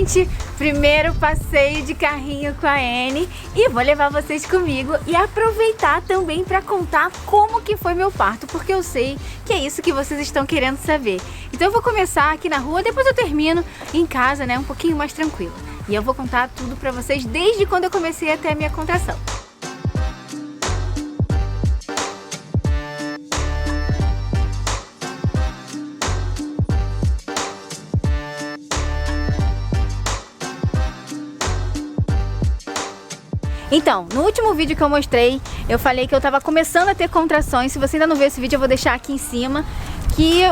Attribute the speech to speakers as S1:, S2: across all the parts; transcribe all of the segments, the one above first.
S1: gente, primeiro passeio de carrinho com a Anne e vou levar vocês comigo e aproveitar também para contar como que foi meu parto, porque eu sei que é isso que vocês estão querendo saber. Então eu vou começar aqui na rua, depois eu termino em casa, né, um pouquinho mais tranquilo. E eu vou contar tudo para vocês desde quando eu comecei até a minha contração. Então, no último vídeo que eu mostrei, eu falei que eu tava começando a ter contrações. Se você ainda não viu esse vídeo, eu vou deixar aqui em cima. Que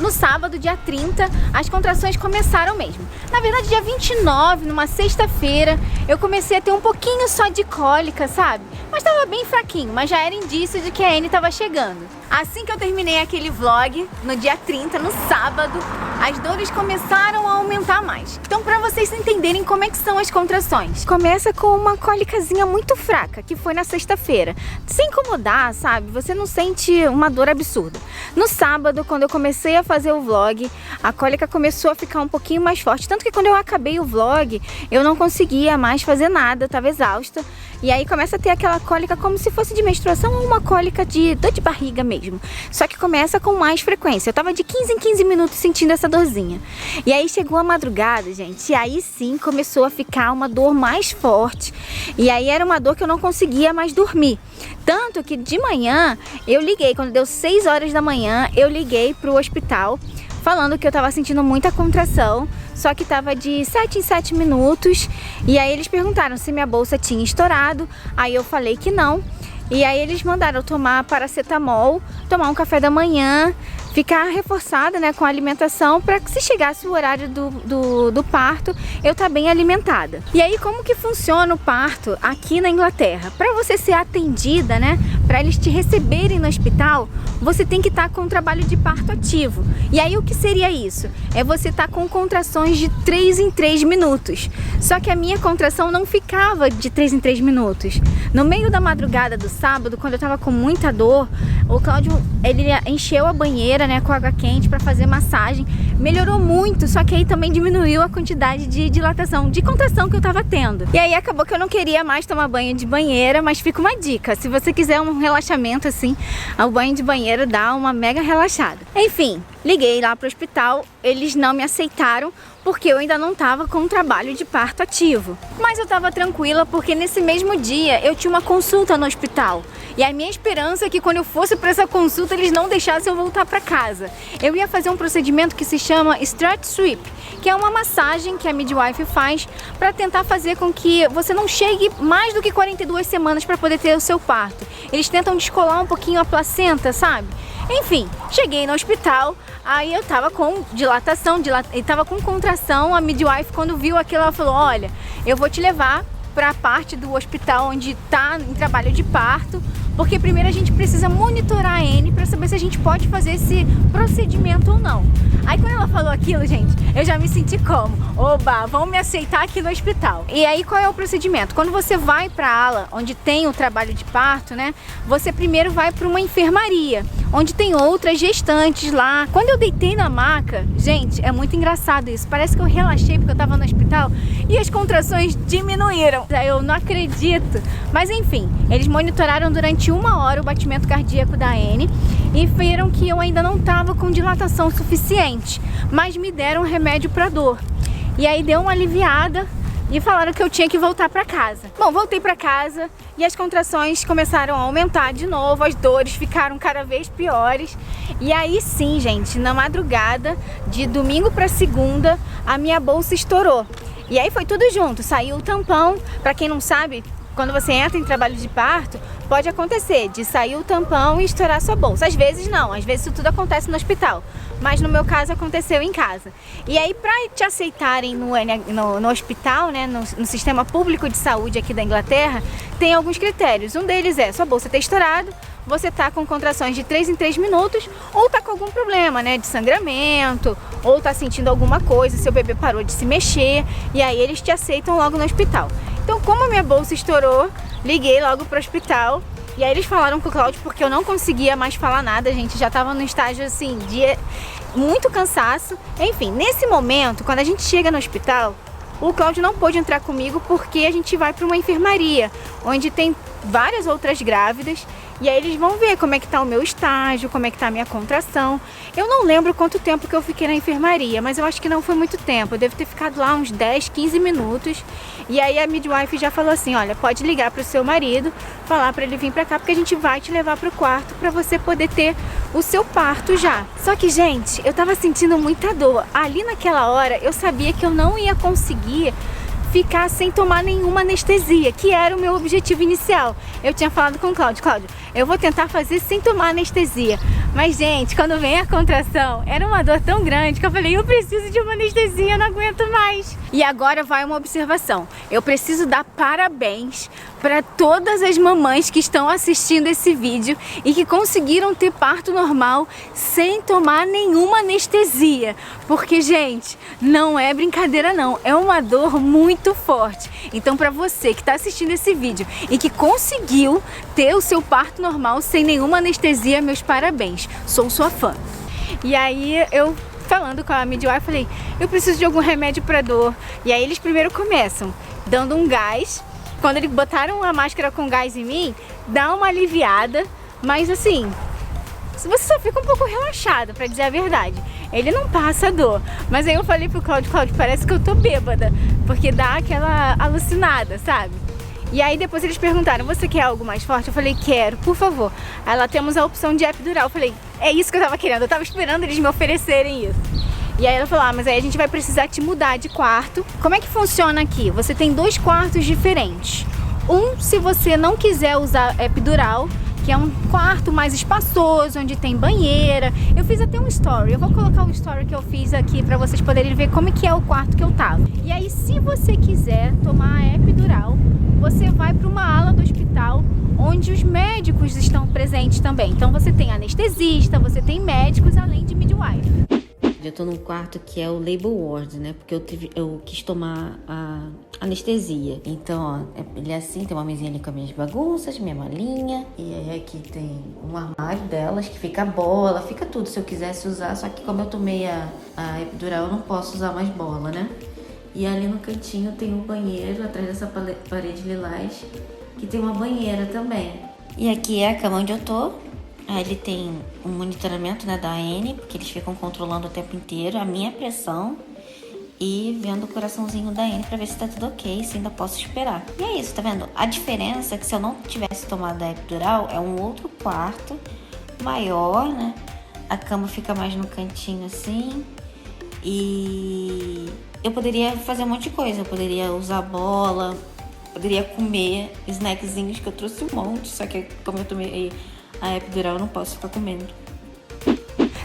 S1: no sábado, dia 30, as contrações começaram mesmo. Na verdade, dia 29, numa sexta-feira, eu comecei a ter um pouquinho só de cólica, sabe? Mas tava bem fraquinho, mas já era indício de que a Anne tava chegando. Assim que eu terminei aquele vlog, no dia 30, no sábado, as dores começaram a aumentar mais. Então, pra vocês entenderem como é que são as contrações, começa com uma cólicazinha muito fraca, que foi na sexta-feira. Sem incomodar, sabe? Você não sente uma dor absurda. No sábado, quando eu comecei a fazer o vlog, a cólica começou a ficar um pouquinho mais forte. Tanto que quando eu acabei o vlog, eu não conseguia mais fazer nada, eu tava exausta. E aí começa a ter aquela cólica como se fosse de menstruação ou uma cólica de dor de barriga mesmo. Só que começa com mais frequência. Eu tava de 15 em 15 minutos sentindo essa dorzinha. E aí chegou a madrugada, gente, e aí sim começou a ficar uma dor mais forte. E aí era uma dor que eu não conseguia mais dormir. Tanto que de manhã eu liguei, quando deu 6 horas da manhã, eu liguei pro hospital falando que eu tava sentindo muita contração, só que tava de 7 em 7 minutos. E aí eles perguntaram se minha bolsa tinha estourado, aí eu falei que não. E aí eles mandaram eu tomar paracetamol, tomar um café da manhã, ficar reforçada, né, com a alimentação, para que se chegasse o horário do parto, eu tá bem alimentada. E aí como que funciona o parto aqui na Inglaterra? Para você ser atendida, né, para eles te receberem no hospital, você tem que estar com um trabalho de parto ativo. E aí o que seria isso? É você estar com contrações de 3 em 3 minutos. Só que a minha contração não ficava de 3 em 3 minutos. No meio da madrugada do sábado, quando eu tava com muita dor, o Cláudio, ele encheu a banheira, né, com água quente para fazer massagem. Melhorou muito, só que aí também diminuiu a quantidade de dilatação, de contração que eu tava tendo. E aí acabou que eu não queria mais tomar banho de banheira, mas fica uma dica. Se você quiser um relaxamento assim, o banho de banheira dá uma mega relaxada. Enfim, liguei lá pro hospital, eles não me aceitaram porque eu ainda não tava com um trabalho de parto ativo. Mas eu tava tranquila porque nesse mesmo dia eu tinha uma consulta no hospital. E a minha esperança é que quando eu fosse para essa consulta eles não deixassem eu voltar para casa. Eu ia fazer um procedimento que se chama Stretch Sweep, que é uma massagem que a midwife faz para tentar fazer com que você não chegue mais do que 42 semanas para poder ter o seu parto. Eles tentam descolar um pouquinho a placenta, sabe? Enfim, cheguei no hospital, aí eu tava com dilatação, e tava com contração. A midwife, quando viu aquilo, ela falou: olha, eu vou te levar para a parte do hospital onde tá em trabalho de parto, porque primeiro a gente precisa monitorar a Anne para saber se a gente pode fazer esse procedimento ou não. Aí quando ela falou aquilo, gente, eu já me senti como: oba, vão me aceitar aqui no hospital. E aí qual é o procedimento? Quando você vai para a ala onde tem o trabalho de parto, né, você primeiro vai para uma enfermaria, onde tem outras gestantes lá. Quando eu deitei na maca, gente, é muito engraçado isso. Parece que eu relaxei porque eu tava no hospital e as contrações diminuíram. Eu não acredito. Mas enfim, eles monitoraram durante 1 hora o batimento cardíaco da Anne e viram que eu ainda não tava com dilatação suficiente, mas me deram um remédio para dor. E aí deu uma aliviada e falaram que eu tinha que voltar para casa. Bom, voltei para casa e as contrações começaram a aumentar de novo, as dores ficaram cada vez piores. E aí sim, gente, na madrugada de domingo para segunda, a minha bolsa estourou. E aí foi tudo junto, saiu o tampão. Para quem não sabe, quando você entra em trabalho de parto, pode acontecer de sair o tampão e estourar sua bolsa. Às vezes não, às vezes isso tudo acontece no hospital. Mas no meu caso aconteceu em casa. E aí para te aceitarem no hospital, né, no sistema público de saúde aqui da Inglaterra, tem alguns critérios. Um deles é sua bolsa ter estourado, você tá com contrações de 3 em 3 minutos, ou tá com algum problema, né, de sangramento, ou tá sentindo alguma coisa, seu bebê parou de se mexer, e aí eles te aceitam logo no hospital. Então, como a minha bolsa estourou, liguei logo pro hospital, e aí eles falaram com o Cláudio, porque eu não conseguia mais falar nada, gente, já tava no estágio, assim, de muito cansaço. Enfim, nesse momento, quando a gente chega no hospital, o Cláudio não pôde entrar comigo porque a gente vai para uma enfermaria, onde tem várias outras grávidas, e aí eles vão ver como é que tá o meu estágio, como é que tá a minha contração. Eu não lembro quanto tempo que eu fiquei na enfermaria, mas eu acho que não foi muito tempo, eu devo ter ficado lá uns 10, 15 minutos. E aí a midwife já falou assim, olha, pode ligar pro seu marido, falar para ele vir para cá, porque a gente vai te levar pro quarto para você poder ter o seu parto já. Só que, gente, eu tava sentindo muita dor. Ali naquela hora eu sabia que eu não ia conseguir ficar sem tomar nenhuma anestesia, que era o meu objetivo inicial. Eu tinha falado com o Cláudio, eu vou tentar fazer sem tomar anestesia. Mas, gente, quando vem a contração, era uma dor tão grande que eu falei, eu preciso de uma anestesia, eu não aguento mais. E agora vai uma observação. Eu preciso dar parabéns para todas as mamães que estão assistindo esse vídeo e que conseguiram ter parto normal sem tomar nenhuma anestesia. Porque, gente, não é brincadeira não, é uma dor muito forte. Então, para você que está assistindo esse vídeo e que conseguiu ter o seu parto normal sem nenhuma anestesia, meus parabéns, sou sua fã. E aí eu falando com a midwife, falei, eu preciso de algum remédio para dor. E aí eles primeiro começam dando um gás. Quando eles botaram a máscara com gás em mim, dá uma aliviada, mas assim, você só fica um pouco relaxado, pra dizer a verdade. Ele não passa dor. Mas aí eu falei pro Cláudio, parece que eu tô bêbada, porque dá aquela alucinada, sabe? E aí depois eles perguntaram, você quer algo mais forte? Eu falei, quero, por favor. Aí lá temos a opção de epidural. Eu falei, é isso que eu tava querendo, eu tava esperando eles me oferecerem isso. E aí ela falou, mas aí a gente vai precisar te mudar de quarto. Como é que funciona aqui? Você tem 2 quartos diferentes. Um, se você não quiser usar epidural, que é um quarto mais espaçoso, onde tem banheira. Eu fiz até um story, eu vou colocar o story que eu fiz aqui pra vocês poderem ver como que é o quarto que eu tava. E aí, se você quiser tomar a epidural, você vai para uma ala do hospital onde os médicos estão presentes também. Então você tem anestesista, você tem médicos, além de midwife.
S2: Eu tô num quarto que é o labor ward, né? Porque eu quis tomar a anestesia. Então, ó, ele é assim, tem uma mesinha ali com as minhas bagunças, minha malinha. E aí aqui tem um armário delas que fica a bola, fica tudo se eu quisesse usar. Só que como eu tomei a epidural, eu não posso usar mais bola, né? E ali no cantinho tem um banheiro, atrás dessa parede lilás, que tem uma banheira também. E aqui é a cama onde eu tô. Aí ele tem um monitoramento, né, da AN, porque eles ficam controlando o tempo inteiro a minha pressão e vendo o coraçãozinho da AN pra ver se tá tudo ok, se ainda posso esperar. E é isso, tá vendo? A diferença é que se eu não tivesse tomado a epidural, é um outro quarto maior, né? A cama fica mais no cantinho assim e eu poderia fazer um monte de coisa. Eu poderia usar bola, poderia comer snackzinhos que eu trouxe um monte, só que como eu tomei a epidural, eu não posso ficar comendo.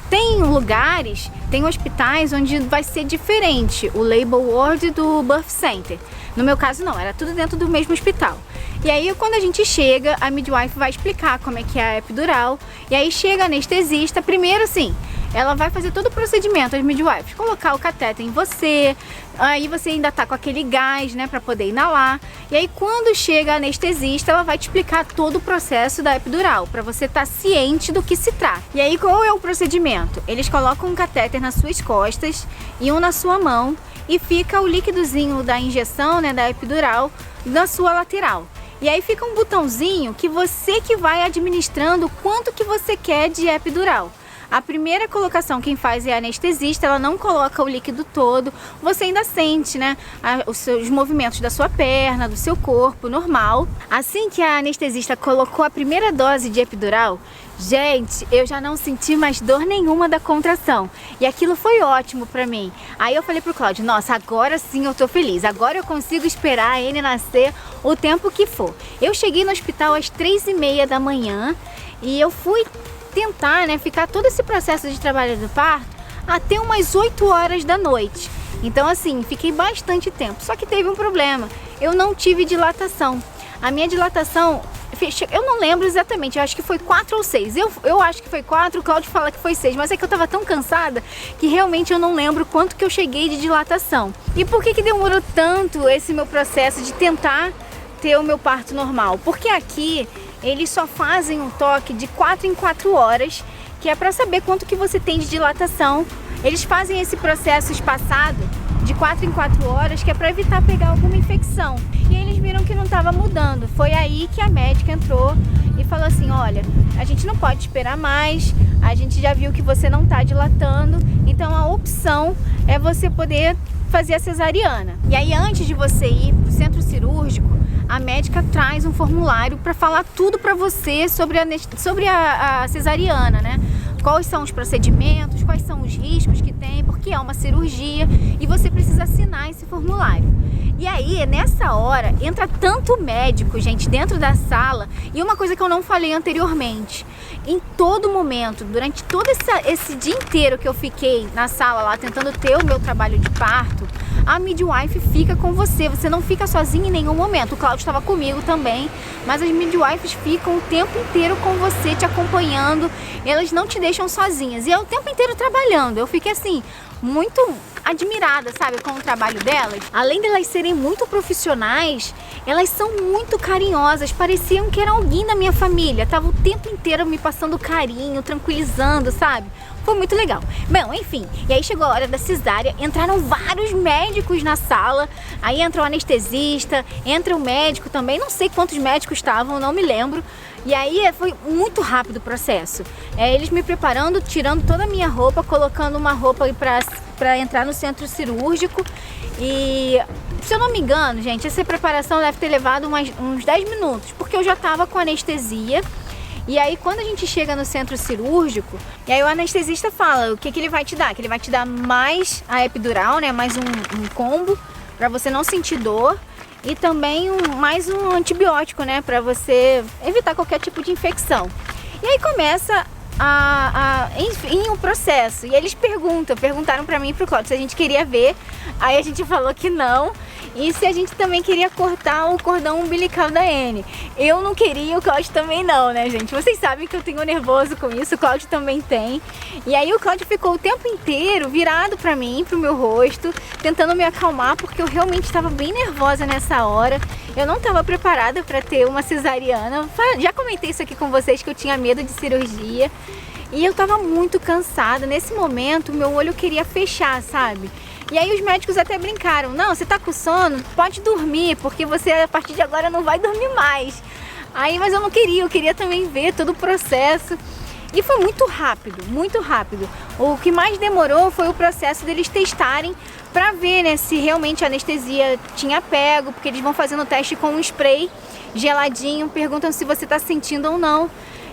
S1: Tem lugares, tem hospitais onde vai ser diferente o labor ward do birth center. No meu caso não, era tudo dentro do mesmo hospital. E aí quando a gente chega, a midwife vai explicar como é que é a epidural. E aí chega a anestesista, primeiro assim, ela vai fazer todo o procedimento, as midwives, colocar o catéter em você, aí você ainda tá com aquele gás, né, pra poder inalar. E aí quando chega a anestesista, ela vai te explicar todo o processo da epidural, pra você estar ciente do que se trata. E aí qual é o procedimento? Eles colocam um catéter nas suas costas e um na sua mão e fica o líquidozinho da injeção, né, da epidural, na sua lateral. E aí fica um botãozinho que você que vai administrando quanto que você quer de epidural. A primeira colocação quem faz é a anestesista, ela não coloca o líquido todo, você ainda sente, né, os movimentos da sua perna, do seu corpo, normal. Assim que a anestesista colocou a primeira dose de epidural, gente, eu já não senti mais dor nenhuma da contração. E aquilo foi ótimo pra mim. Aí eu falei pro Cláudio, nossa, agora sim eu tô feliz, agora eu consigo esperar ele nascer o tempo que for. Eu cheguei no hospital às 3h30 da manhã e eu fui tentar, né, ficar todo esse processo de trabalho do parto até umas 8 horas da noite. Então assim, fiquei bastante tempo. Só que teve um problema, eu não tive dilatação. A minha dilatação, eu não lembro exatamente, eu acho que foi 4 ou 6. Eu acho que foi 4, o Cláudio fala que foi 6, mas é que eu tava tão cansada que realmente eu não lembro quanto que eu cheguei de dilatação. E por que demorou tanto esse meu processo de tentar ter o meu parto normal? Porque aqui eles só fazem um toque de 4 em 4 horas, que é para saber quanto que você tem de dilatação. Eles fazem esse processo espaçado de 4 em 4 horas, que é para evitar pegar alguma infecção. E aí eles viram que não estava mudando. Foi aí que a médica entrou e falou assim: olha, a gente não pode esperar mais, a gente já viu que você não está dilatando, então a opção é você poder fazer a cesariana. E aí, antes de você ir para o centro cirúrgico, a médica traz um formulário para falar tudo para você sobre a cesariana, né? Quais são os procedimentos, quais são os riscos que tem, porque é uma cirurgia e você precisa assinar esse formulário. E aí, nessa hora, entra tanto médico, gente, dentro da sala. E uma coisa que eu não falei anteriormente, em todo momento, durante todo esse dia inteiro que eu fiquei na sala lá tentando ter o meu trabalho de parto, a midwife fica com você, você não fica sozinha em nenhum momento. O Cláudio estava comigo também, mas as midwives ficam o tempo inteiro com você, te acompanhando, elas não te deixam sozinhas. E é o tempo inteiro trabalhando. Eu fiquei assim, muito admirada, sabe, com o trabalho delas. Além de elas serem muito profissionais, elas são muito carinhosas, pareciam que era alguém da minha família, tava o tempo inteiro me passando carinho, tranquilizando, sabe? Foi muito legal. Bom, enfim, e aí chegou a hora da cesárea, entraram vários médicos na sala, aí entra o anestesista, entra o médico também, não sei quantos médicos estavam, não me lembro. E aí foi muito rápido o processo. Eles me preparando, tirando toda a minha roupa, colocando uma roupa para entrar no centro cirúrgico. E se eu não me engano, gente, essa preparação deve ter levado uns 10 minutos, porque eu já estava com anestesia. E aí quando a gente chega no centro cirúrgico, e aí o anestesista fala o que ele vai te dar, que ele vai te dar mais a epidural, né, mais um combo para você não sentir dor. E também mais um antibiótico, né, para você evitar qualquer tipo de infecção. E aí começa enfim, o processo. E eles perguntaram para mim e pro Cláudio se a gente queria ver. Aí a gente falou que não. E se a gente também queria cortar o cordão umbilical da Anne. Eu não queria, o Cláudio também não, né, gente? Vocês sabem que eu tenho nervoso com isso, o Cláudio também tem. E aí o Cláudio ficou o tempo inteiro virado pra mim, pro meu rosto, tentando me acalmar, porque eu realmente estava bem nervosa nessa hora. Eu não estava preparada para ter uma cesariana. Já comentei isso aqui com vocês, que eu tinha medo de cirurgia. E eu estava muito cansada. Nesse momento, meu olho queria fechar, sabe? E aí os médicos até brincaram: não, você tá com sono, pode dormir, porque você a partir de agora não vai dormir mais. Aí, mas eu queria também ver todo o processo. E foi muito rápido, muito rápido. O que mais demorou foi o processo deles testarem para ver, né, se realmente a anestesia tinha pego, porque eles vão fazendo o teste com um spray geladinho, perguntam se você tá sentindo ou não.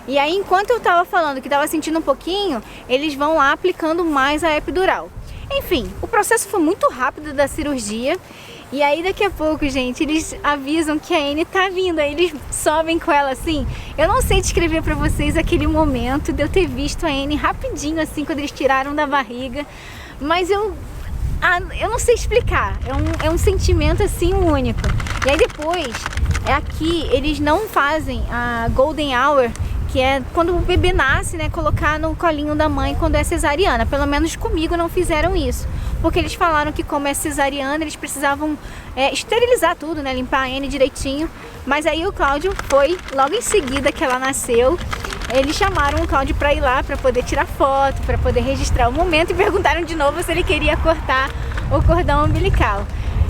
S1: E aí, enquanto eu tava falando que tava sentindo um pouquinho, eles vão lá aplicando mais a epidural. Enfim, o processo foi muito rápido da cirurgia. E aí daqui a pouco, gente, eles avisam que a Anne tá vindo. Aí eles sobem com ela assim. Eu não sei descrever pra vocês aquele momento de eu ter visto a Anne rapidinho assim, quando eles tiraram da barriga. Mas eu não sei explicar. É um sentimento assim único. E aí depois, aqui eles não fazem a Golden Hour, que é quando o bebê nasce, né, colocar no colinho da mãe quando é cesariana. Pelo menos comigo não fizeram isso, porque eles falaram que como é cesariana, eles precisavam esterilizar tudo, né, limpar a Anne direitinho. Mas aí o Cláudio foi, logo em seguida que ela nasceu, eles chamaram o Cláudio para ir lá, para poder tirar foto, para poder registrar o momento, e perguntaram de novo se ele queria cortar o cordão umbilical.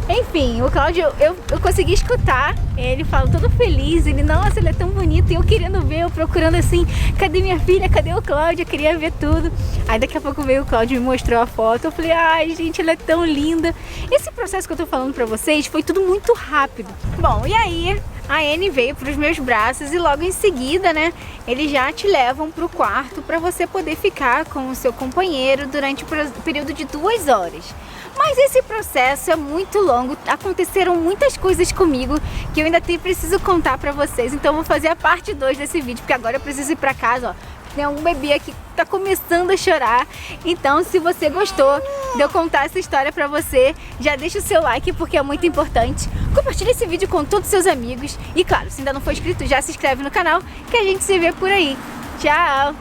S1: Enfim, o Cláudio, eu consegui escutar ele falando todo feliz, ele, nossa, ele é tão bonito, e eu querendo ver, eu procurando assim, cadê minha filha, cadê o Cláudio, eu queria ver tudo. Aí daqui a pouco veio o Cláudio e me mostrou a foto, eu falei, ai gente, ela é tão linda. Esse processo que eu tô falando pra vocês foi tudo muito rápido. Bom, e aí a Anne veio pros meus braços e logo em seguida, né, eles já te levam pro quarto pra você poder ficar com o seu companheiro durante o período de 2 horas. Mas esse processo é muito longo, aconteceram muitas coisas comigo que eu ainda preciso contar pra vocês. Então eu vou fazer a parte 2 desse vídeo, porque agora eu preciso ir pra casa, ó. Tem um bebê aqui que tá começando a chorar. Então se você gostou de eu contar essa história pra você, já deixa o seu like, porque é muito importante. Compartilha esse vídeo com todos os seus amigos. E claro, se ainda não for inscrito, já se inscreve no canal, que a gente se vê por aí. Tchau!